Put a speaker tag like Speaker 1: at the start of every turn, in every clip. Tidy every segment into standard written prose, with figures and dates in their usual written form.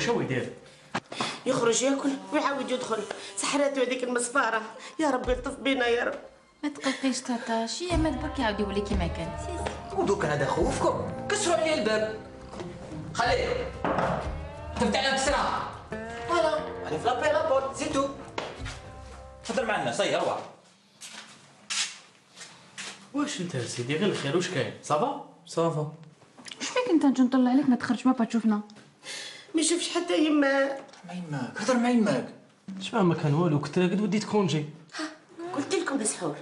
Speaker 1: واش هو يدير؟
Speaker 2: يخرج ياكل ويعاود يدخل. سحراتو هذيك المسفاره، يا ربي يلطف بينا يا رب.
Speaker 3: ما تقلقيش تاتا، شي عماد برك يعاود يولي كيما كان.
Speaker 4: ودوك هذا خوفكم، كسروا عليه الباب. خليه تفتح لنا بسرعه. فوالا علي في لابي لابورت سي تو. تفضل معنا صي روح.
Speaker 1: واش انت سيدي غير الخير واش كاين؟ صافا؟
Speaker 5: صافا.
Speaker 3: واش فيك انت نجي نطلع عليك ما تخرج ما تشوفنا؟
Speaker 2: ما يشوفش حتى يما.
Speaker 4: مع يماك هضر مع يماك.
Speaker 5: شباب ما كان والو، كنت راقد وديت كونجي.
Speaker 2: قلت لكم بسحور.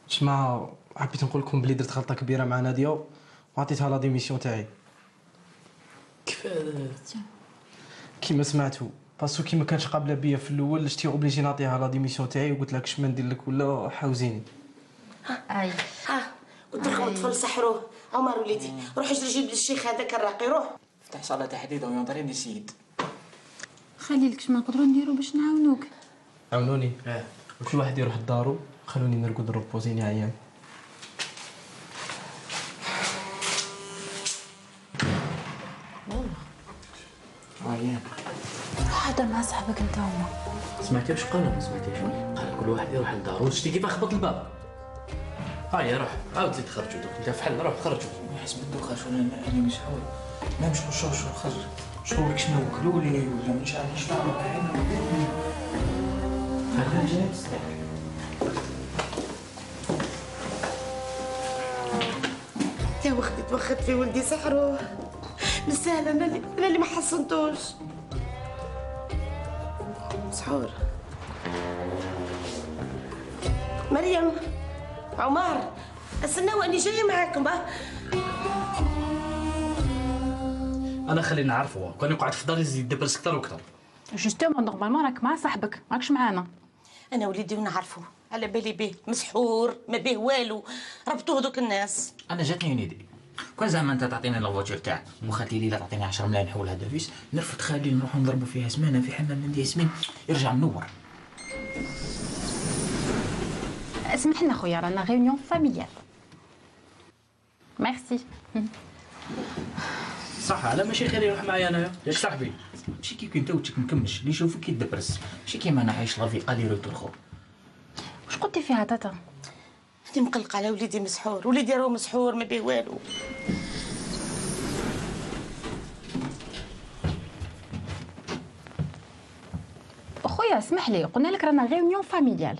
Speaker 5: جماعة حبيت نقول لكم بلي درت غلطة كبيرة مع نادية وعطيتها لا ديميسيون تاعي.
Speaker 1: كيفاش؟
Speaker 5: كيما سمعتو باسو كي ما كانش قابله بيا في الاول شتي اوبليجي نعطيها لا ديميسيون تاعي وقلت لها كش ما ندير لك ولا حاوزيني.
Speaker 3: اي
Speaker 2: قلت لكم الطفل سحروه. عمر وليدي روح اجري جيب لي الشيخ هذاك الراقي روح.
Speaker 4: فتح صاله تحديد وينظريني السيد.
Speaker 3: خلي لك شنو نقدروا نديروا باش نعاونوك.
Speaker 5: عاونوني وكل واحد يروح لدارو خلوني نرقد روبوزيني عيان.
Speaker 4: عيان
Speaker 3: هضر مع صاحبك انت هما.
Speaker 1: سمعتي واش قال؟ ما سمعتيش؟ قال كل واحد يروح لدارو. شتي كيف خبط الباب؟ هيا روح عاود زيد خرجوا دوك انت فحل روح خرجوا.
Speaker 4: يحسب الدوخه شو انا مسحول. ما مش شو خرج. شو لك شنو وكلوا لي ولا مش عارف شنو
Speaker 2: يا وختي توخت في ولدي سحروه. بالسهل انا اللي ما حصنتوش. سحور. مريم عمر استناو اني جايه معاكم.
Speaker 1: انا خلينا نعرفوا كان يقعد في داري يزيد يدبرس اكثر واكثر.
Speaker 3: جوستومون نورمالمون راك مع صاحبك ماكش معانا.
Speaker 2: انا وليدي ونعرفه على بالي به مسحور ما به والو. ربطوه دوك الناس.
Speaker 4: انا جاتني اون ايدي. كون زعما انت تعطيني لافواتور تاعك وخالتي ليلى تعطيني 10 ملايين نحولها دافيس نرفد خالي نروحو نضربو فيها سمانه في حمام من ياسمين يرجع منور.
Speaker 3: اسمح لنا خويا رانا غيونيون فاميليال. ميرسي.
Speaker 1: صح على ماشي خير يروح معايا انايا ياك صاحبي.
Speaker 4: ماشي كي كنت توتك مكمش اللي يشوفك يدبرس ماشي كيما انا عايش لافي الي روتور خو.
Speaker 3: واش قلتي فيها تاتا؟
Speaker 2: اني مقلقه على وليدي مسحور. وليدي راهو مسحور ما به والو.
Speaker 3: خويا اسمح لي قلنا لك رانا غيونيون فاميليال.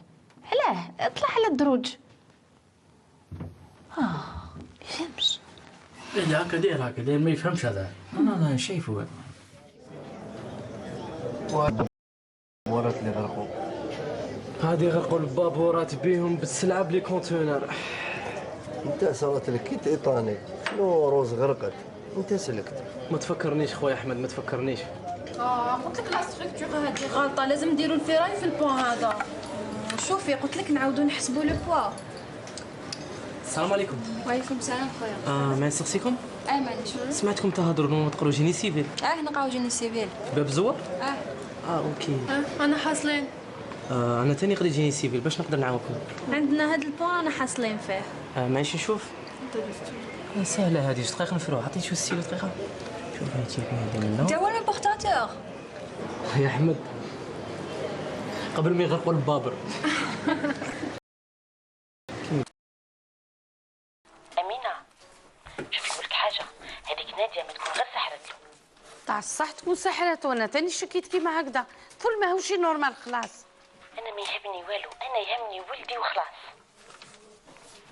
Speaker 3: علاه اطلع على الدروج. فهمش.
Speaker 1: لا هكا داير ما يفهمش هذا.
Speaker 4: انا شايفه
Speaker 5: ورات اللي غرقوا هادي غرقوا البابورات بيهم بالسلعه بلي كونتينر.
Speaker 6: انت صارت لك كي ايطاني شنو روز غرقت انت سلكت.
Speaker 5: ما تفكرنيش خويا احمد ما تفكرنيش.
Speaker 7: قلت لك لا ستركتور هذه غلطه لازم نديروا الفراي في البون هذا. شوفي قلت لك نعاودوا نحسبوا لو بوا.
Speaker 5: السلام عليكم.
Speaker 7: وعليكم السلام خويا.
Speaker 5: ما نسقسيكم؟
Speaker 7: معليش.
Speaker 5: سمعتكم تهضروا ما تقروا جيني سيفيل.
Speaker 7: نقراو جيني سيفيل.
Speaker 5: في باب الزوار؟ اوكي.
Speaker 7: انا حاصلين.
Speaker 5: انا تاني قريت جيني سيفيل باش نقدر نعاونكم.
Speaker 7: عندنا هذا البون انا حاصلين فيه.
Speaker 5: ماشي نشوف. سهله هذه 6 دقائق نفروها. عطيني شو السيلو دقيقه. شوف هاي تيك هذا
Speaker 7: انت هو الامبورطاتور.
Speaker 5: يا احمد قبل ما يغرقوا البابر.
Speaker 2: امينه شوفي نقول لك حاجه. هذيك ناديه ما تكون غير سحرته.
Speaker 8: تاع الصح تكون سحرته. وانا تاني شكيت كيما هكذا. طفل ماهوش نورمال خلاص.
Speaker 2: انا ما يهمني والو. انا يهمني ولدي وخلاص.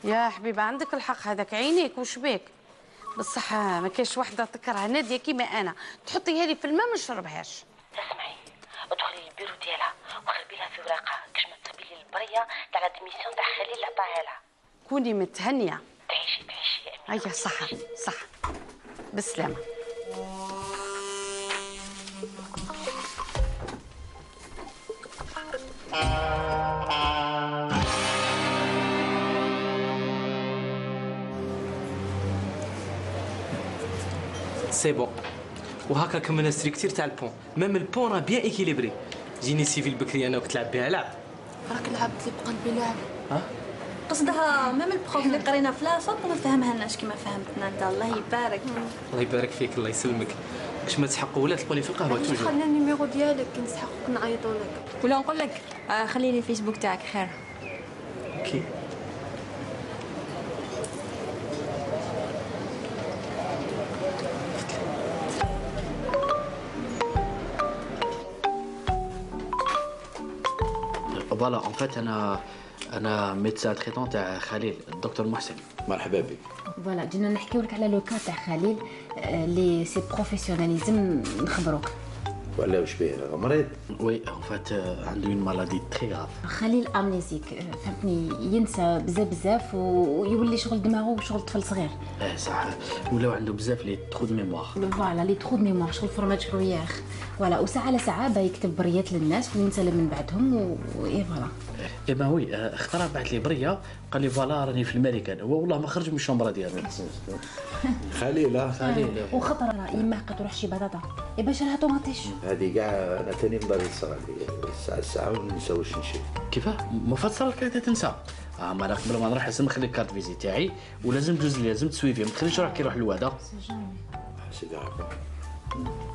Speaker 8: يا حبيبه عندك الحق هذاك عينيك وش بيك. بصح ما كاينش وحده تكره ناديه كيما انا. تحطيها لي في الماء ما نشربهاش.
Speaker 2: اسمعي ادخلي للبيرو ديالها وخربي لها في ورقه كاش ما تصبي لي البريه تاع لا ديميسيون تاع خليل اللي عطاها لها.
Speaker 8: كوني متهنيه.
Speaker 2: تعيشي يا امينه.
Speaker 8: هيا صح بالسلامه.
Speaker 5: سي بون. وهكا كملنا ستريكتير تاع البون. ميم البون راه بيان ايكيليبري. جيني سيفيل بكري انا وكنت تلعب بها لعب.
Speaker 7: راك لعبت لي بقلبي لعب. قصدها ميم البروف اللي قرينا في لافاك وما فهمهالناش كيما فهمتنا انت. الله يبارك.
Speaker 5: الله يبارك فيك، الله يسلمك. كاش ما تحقوا ولا تلقوني في القهوه توجور.
Speaker 7: خلينا النيميرو ديالك كي نستحقوك نعيطوا لك، ولا نقول لك خلي لي الفيسبوك تاعك خير.
Speaker 5: اوكي.
Speaker 1: فوالا اون فيت انا ميدسان تريتون تاع خليل الدكتور محسن.
Speaker 9: مرحبا بك.
Speaker 3: فوالا جينا نحكيو لك على لو كا تاع خليل لي سي بروفيسيوناليزم نخبروك.
Speaker 9: ولا واش بيه مريض؟
Speaker 1: وي اون فيت عنده اون مالادي تري غاف.
Speaker 3: خليل امنيزيك، فهمتني، ينسى بزاف ويولي شغل دماغه شغل طفل صغير.
Speaker 1: صح، ولاو عنده بزاف لي ترو دو ميموار.
Speaker 3: فوالا لي ترو دو ميموار شغل فورماج كرويير. فوالا وساعه على ساعه يكتب بريات للناس وينسى من بعدهم و فوالا.
Speaker 1: اي ما وي اخترع بعث لي بريه قال لي فوالا راني في الميريكان، هو والله ما خرج من الشومبره ديالو.
Speaker 9: خليل
Speaker 3: وخطر يما تروح شي بطاطا يا باش راها طوماطيش.
Speaker 9: هذه كاع انا ثاني نضل نصرى الساعه وننسى واش نشري.
Speaker 1: كيفاه ما فات صار لك تنسى؟ ما انا قبل ما نروح لازم نخلي الكارت فيزي تاعي ولازم تجوز لي، لازم تسويفي، ما تخليش روحك كي يروح للواده.
Speaker 9: سيدي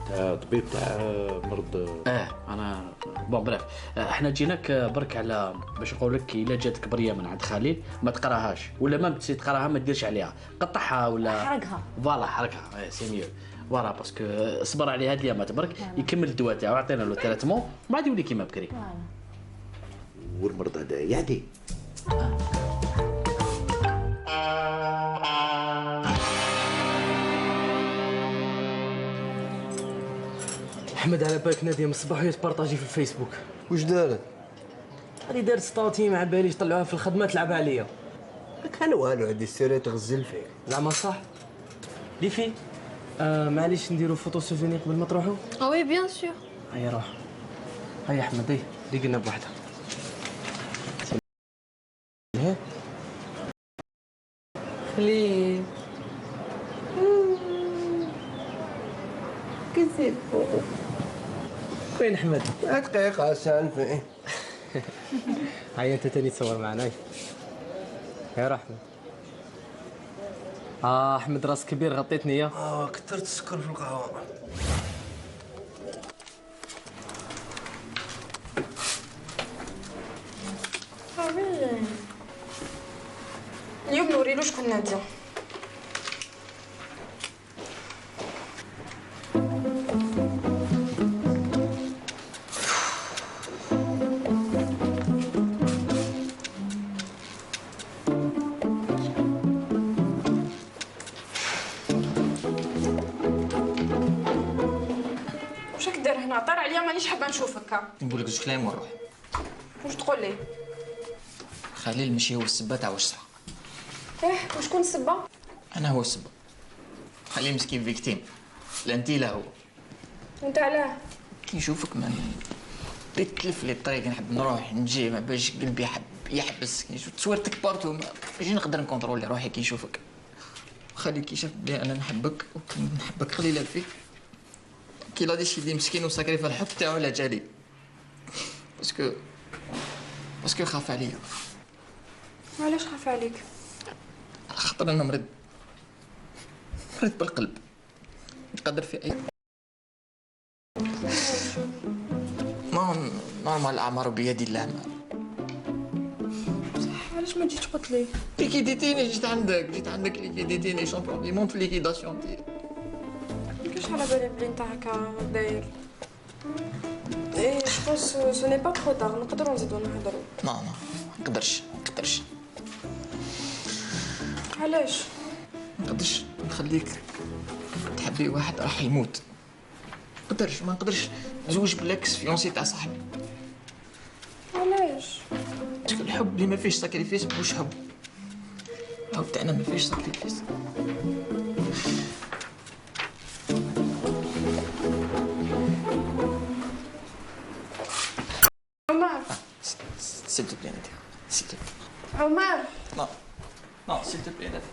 Speaker 9: تاع طبيب تاع مرض.
Speaker 1: انا بون بريف، احنا جيناك برك على باش نقول لك الا جاتك بريه من عند خليل ما تقراهاش، ولا ما تسي تقراها ما ديرش عليها، قطعها ولا
Speaker 3: حرقها.
Speaker 1: فوالا حرقها سي ميو. فوالا باسكو اصبر عليه هاد الايامات برك يكمل الدواء تاعو، عطينا له تريتمون ومن بعد يولي كيما بكري.
Speaker 9: والمرض هذا يعدي.
Speaker 5: احمد على بالك ناديه من الصباح وهي تبارطاجي في الفيسبوك.
Speaker 6: واش دارت؟
Speaker 5: هذه دارت ستاتي مع باليش طلعوها في الخدمه تلعب عليا.
Speaker 6: كان والو هادي السيرة تغزل فيك.
Speaker 5: زعما صح؟ لي في معليش نديرو فوتو سوفينير قبل ما تروحوا.
Speaker 7: وي بيان سور.
Speaker 5: هيا روح. هيا احمد اللي قلنا بوحدها. خليل كذب. وين احمد؟
Speaker 6: دقيقة سالفة.
Speaker 5: هيا انت تاني تصور معنا. يا احمد. احمد راس كبير غطيتني يا.
Speaker 6: كثرت السكر في القهوة.
Speaker 7: اليوم نوريلو شكون ناديه. واش راك داير هنا؟ طير عليا مانيش حابه نشوفك.
Speaker 4: نقول لك زوج كلام ونروح.
Speaker 7: واش تقول لي؟
Speaker 4: خليل ماشي هو السبه تاع واش صرا.
Speaker 7: وشكون السبه؟
Speaker 4: انا هو السبه. خليل مسكين فيكتيم، لا انتي لا هو.
Speaker 7: وانت علاه؟
Speaker 4: كي نشوفك من تلف لي الطريق، نحب نروح نجي ما باش قلبي يحبس. كي نشوف تصويرتك بارتو ماشي نقدر نكونترولي روحي كي نشوفك. خليل كي شاف بلي انا نحبك ونحبك قليله فيك، كي لا ديسيدي مسكين وساكريفا الحب تاعو على جالي باسكو خاف عليا.
Speaker 7: علاش خاف عليك؟
Speaker 4: على خاطر انا مريض بالقلب، نقدر في اي ما نورمال الاعمار بيد الله.
Speaker 7: علاش ما جيتش قلت لي؟
Speaker 4: ليكيديتيني جيت عندك ليكيديتيني شامبيون دي موند في ليكيداسيون ديالي.
Speaker 7: كيفاش على بالي بلي نتا هكا داير؟ جو بونس سو ني با ترو تار، نقدروا نزيدو نهضروا.
Speaker 4: ما نقدرش
Speaker 7: علاش؟
Speaker 4: نقدرش نخليك تحبي واحد راح يموت. ما نقدرش نزوج بالاكس فيونسي تاع صاحبي.
Speaker 7: علاش؟
Speaker 4: باسكو الحب اللي ما فيهش ساكريفيس مش حب. الحب تاعنا ما فيهش ساكريفيس.
Speaker 7: عمر
Speaker 4: s'il te plaît Nadia, s'il te plaît.
Speaker 7: عمر
Speaker 4: Non, s'il te plaît Nadia.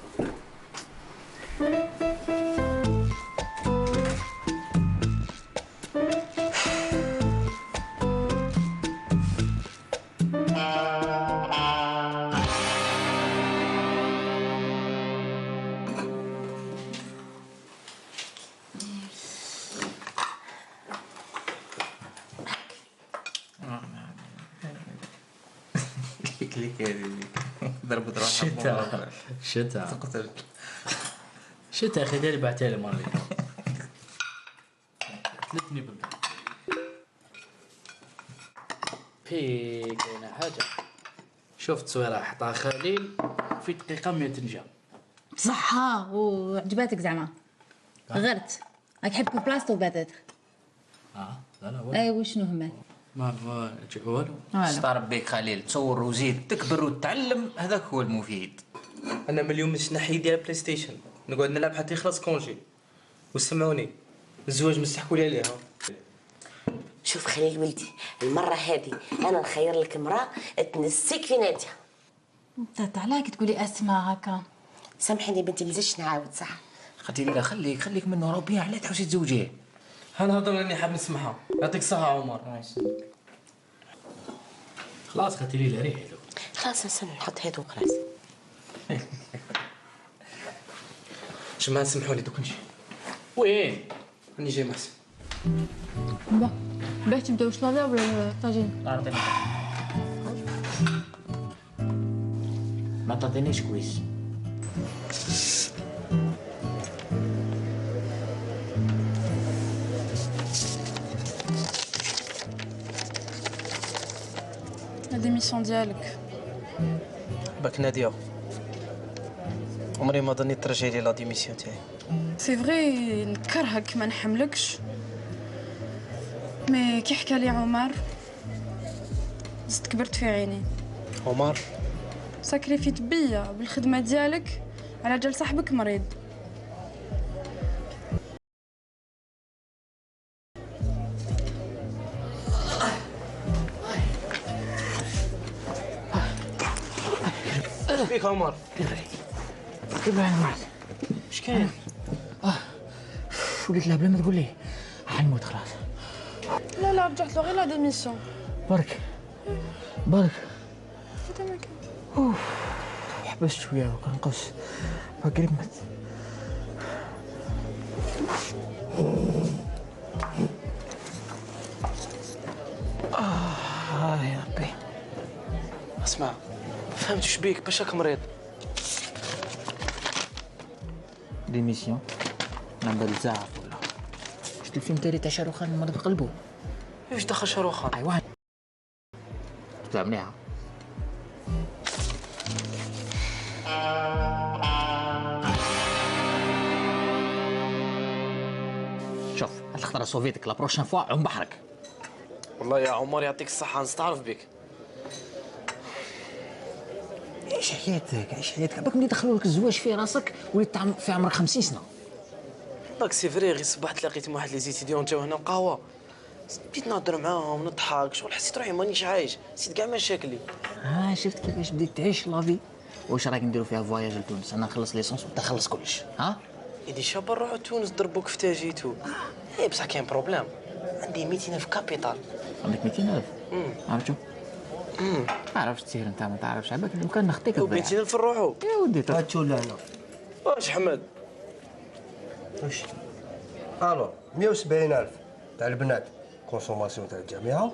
Speaker 4: قلت لك هذه ضربت روحها
Speaker 1: شتا
Speaker 4: تقتل.
Speaker 1: شتا اخي ديري بعتها لي مالي قتلتني بالله. في كاينه حاجه شفت تصويره حطها خليل في دقيقه 100 تنجم
Speaker 3: صحة وعجباتك زعما غرت راك حبك بلاصتو بدات.
Speaker 1: لا لا
Speaker 3: اي وشنو هما
Speaker 1: ما والو.
Speaker 4: استعرب بك خليل، تصور وزيد تكبر وتتعلم، هذاك هو المفيد.
Speaker 5: انا من اليوم باش نحي ديال بلاي ستيشن نقعد نلعب حتى يخلص كونجي. وسمعوني الزواج مستحكوا لي عليها.
Speaker 2: شوف خليل ولدي، المره هذه انا نخير لك امراه تنسيك في ناديه.
Speaker 3: انت علاك تقولي اسماء هكا؟
Speaker 2: سامحيني بنتي مازلتش نعاود صح.
Speaker 4: خاطر لا خليك منه راه بيان، علاش تعاودي تزوجيه؟
Speaker 5: انا هضره راني حاب نسمعها. يعطيك الصحة عمر.
Speaker 1: خلاص خدتي لي الريح.
Speaker 2: خلاص نستنى نحط هادو خلاص.
Speaker 5: جماعة سمحوا لي دوك نجي.
Speaker 1: وين؟
Speaker 5: راني جاي محسن.
Speaker 7: باش تبداو الشلاضه ولا طاجين؟
Speaker 4: ما تعطينيش كويس.
Speaker 7: لا ديميسيون ديالك.
Speaker 5: باك نادية عمري ما ظنيت ترجعي لي لا ديميسيون تاعي.
Speaker 7: سي فغي نكرهك ما نحملكش، مي كي حكى لي عمر زدت كبرت في عيني.
Speaker 5: عمر
Speaker 7: ساكريفيت بيا بالخدمه ديالك على جال صاحبك مريض.
Speaker 5: فيك عمر؟
Speaker 4: كيف معك؟
Speaker 5: اش كاين؟
Speaker 4: شو قلت لها بلا ما تقول لي حنموت خلاص.
Speaker 7: لا رجعت له غير لا ديميسيون.
Speaker 4: برك حبست شويه وكنقص قريب مات. يا ربي.
Speaker 5: اسمع فهمت اش بيك باش راك مريض؟
Speaker 4: ديميسيون نعمل الزعف ولا شفت الفيلم تاعي تاع شاروخان مرض قلبه.
Speaker 5: واش دخل شاروخان؟
Speaker 4: ايوا تلعب مليحه. شوف هاد الخطره صوفيتك لا بروشين فوا عم بحرك.
Speaker 5: والله يا عمر يعطيك الصحة نستعرف بك.
Speaker 4: عيش حياتك عباك ملي دخلوا لك الزواج في راسك وليت في عمرك 50 سنه.
Speaker 5: داك سي فري غير صبحت لقيت مع واحد لي زيتيديون جاو هنا القهوه، بديت نهضر معاهم نضحك شغل حسيت روحي مانيش عايش، نسيت كاع مشاكلي.
Speaker 4: شفت كيفاش بديت تعيش لافي. واش راك نديرو فيها فواياج لتونس؟ انا نخلص ليسونس وانت خلص كلش.
Speaker 5: يدي شابه نروحو تونس ضربوك في تاجيتو. ايه بصح كاين بروبليم، عندي 200,000 كابيتال.
Speaker 4: عندك 200,000؟ عرفتو؟ ما عرفتش تسير انت ما تعرفش عباك لو كان نخطيك
Speaker 5: و 200,000 نروحو.
Speaker 4: يا ودي
Speaker 6: هاتشو لهنا.
Speaker 5: واش حمد؟
Speaker 6: واش؟ الو 170,000 تاع البنات كونسوماسيون تاع الجامعه،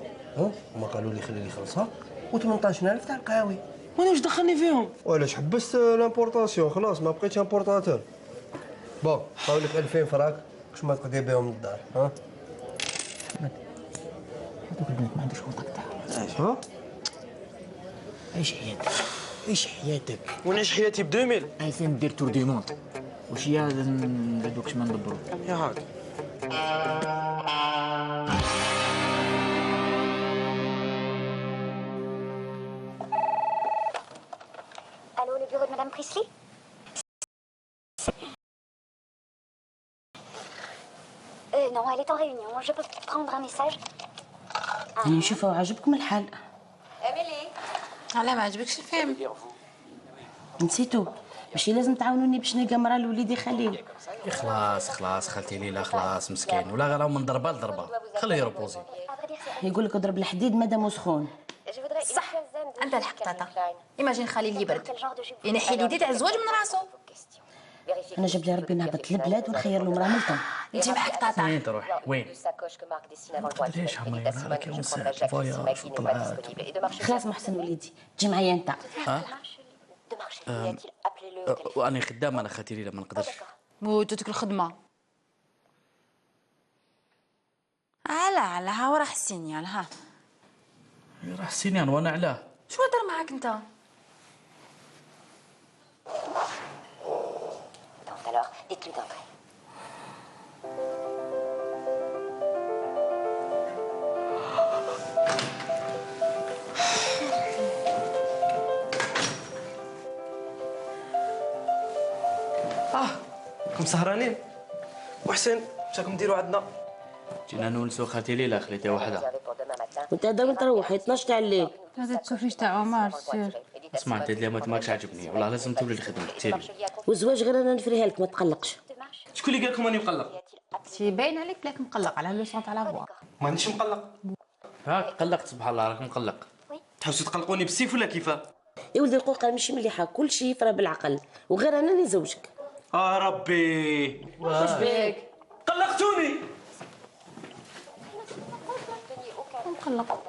Speaker 6: هما قالوا لي خلي لي خلصها، و 18,000 تاع القهاوي.
Speaker 5: وانا واش دخلني فيهم؟
Speaker 6: وعلاش حبست لامبورطاسيون خلاص ما بقيتش امبورطاتور. بون قالوا لك 2000 فراك واش ما تقضي بهم للدار.
Speaker 4: حمد هذوك البنات ما عندوش كونتاكت تاعهم. عيش حياتك.
Speaker 5: ونعيش حياتي ب 2000.
Speaker 4: عايزين دير تور دي موند. واش هي هذوك ما ندبروا.
Speaker 5: يا هاك.
Speaker 10: Allô, le bureau de Madame Priestley? Non, elle est en réunion. Je peux prendre un message?
Speaker 2: نشوفوا عجبكم الحال.
Speaker 10: Émilie.
Speaker 8: علاه ما عجبكش الفيلم؟
Speaker 2: نسيتو ماشي لازم تعاونوني باش نلقى مرا لوليدي خليل.
Speaker 1: خلاص خالتي ليلى خلاص مسكين ولا غير من ضربه لضربه خليه يروبوزي.
Speaker 2: يقول لك اضرب الحديد مادام سخون.
Speaker 3: صح انت الحق طاطا. ايماجين خليل يبرد ينحي اليدين تاع الزواج من راسو.
Speaker 11: انا جاب لي ربي نهبط للبلاد ونخير له مراه ملتم.
Speaker 7: انت معاك طاطا.
Speaker 1: وين تروح وين؟ ليش عمري راك مساء الفواياج والطلعات.
Speaker 11: خلاص محسن وليدي تجي معايا انت.
Speaker 1: وانا خدام انا خاطري لا ما نقدرش.
Speaker 7: موتتك الخدمه. على ها وراه السينيال ها.
Speaker 1: راح السنين وانا علاه.
Speaker 7: شو هضر معاك انت؟
Speaker 10: Alors, dites-lui d'entrer.
Speaker 5: راكم سهرانين؟ وحسين شاكم ديروا عندنا؟
Speaker 1: جينا نونسو خالتي ليلى خليتها وحده.
Speaker 11: وانت هذا وين تروح 12 تاع الليل؟
Speaker 8: هذا التوفيش تاع عمر سير.
Speaker 1: اسمع انت اللي ماكش عاجبني والله لازم تولي لخدمتك سيري.
Speaker 11: والزواج غير انا نفريها لك ما تقلقش.
Speaker 5: شكون اللي قال لكم راني مقلق؟
Speaker 3: شي باين عليك بلاك مقلق على لو سون تاع لا فوا.
Speaker 5: مانيش مقلق.
Speaker 1: هاك قلقت سبحان الله راك مقلق.
Speaker 5: تحبسوا تقلقوني بالسيف ولا كيفاه؟
Speaker 11: يا ولدي القوقه ماشي مليحه كل شيء يفرى بالعقل وغير انا اللي نزوجك.
Speaker 5: ربي
Speaker 11: واش بيك؟
Speaker 5: قلقتوني.
Speaker 3: مقلق.